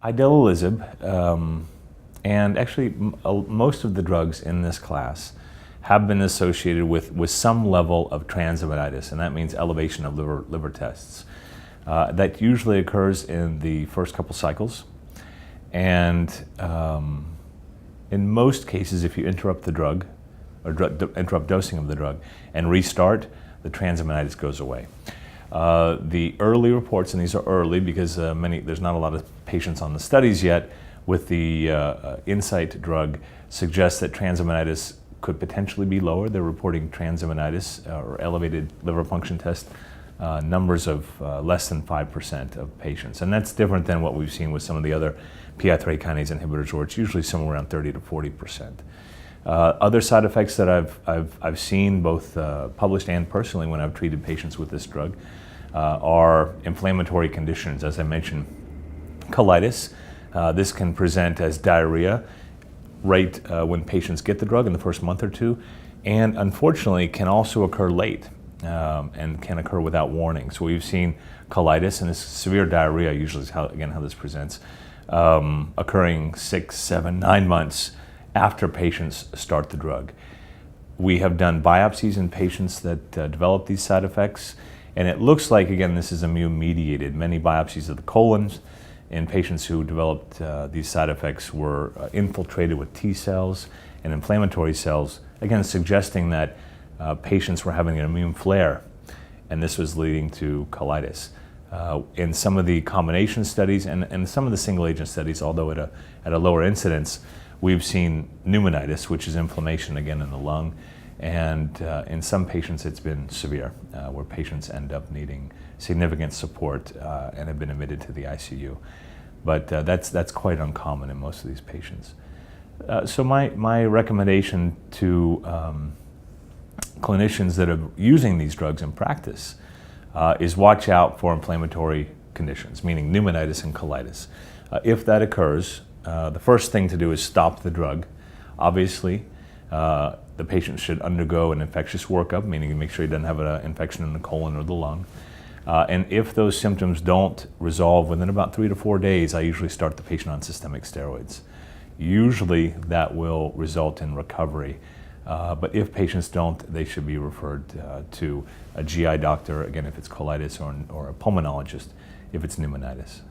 Idelalisib, and actually most of the drugs in this class have been associated with some level of transaminitis, and that means elevation of liver tests. That usually occurs in the first couple cycles, and in most cases, if you interrupt the drug, or interrupt dosing of the drug, and restart, the transaminitis goes away. The early reports, and these are early because there's not a lot of patients on the studies yet with the Insight drug, suggest that transaminitis could potentially be lower. They're reporting transaminitis or elevated liver function test numbers of less than 5% of patients. And that's different than what we've seen with some of the other PI3K inhibitors, where it's usually somewhere around 30 to 40%. Other side effects that I've seen, both published and personally when I've treated patients with this drug, are inflammatory conditions. As I mentioned, colitis. This can present as diarrhea right when patients get the drug in the first month or two, and unfortunately can also occur late and can occur without warning. So we've seen colitis, and this severe diarrhea usually is how this presents, occurring 6, 7, 9 months after patients start the drug. We have done biopsies in patients that develop these side effects, and it looks like, again, this is immune-mediated. Many biopsies of the colons in patients who developed these side effects were infiltrated with T cells and inflammatory cells, again, suggesting that patients were having an immune flare, and this was leading to colitis. In some of the combination studies and some of the single-agent studies, although at a lower incidence, we've seen pneumonitis, which is inflammation again in the lung, and in some patients it's been severe, where patients end up needing significant support and have been admitted to the ICU. But that's quite uncommon in most of these patients. So my recommendation to clinicians that are using these drugs in practice is watch out for inflammatory conditions, meaning pneumonitis and colitis. If that occurs, the first thing to do is stop the drug. Obviously, the patient should undergo an infectious workup, meaning make sure he doesn't have an infection in the colon or the lung. And if those symptoms don't resolve within about 3 to 4 days, I usually start the patient on systemic steroids. Usually that will result in recovery. But if patients don't, they should be referred to a GI doctor, again, if it's colitis, or a pulmonologist if it's pneumonitis.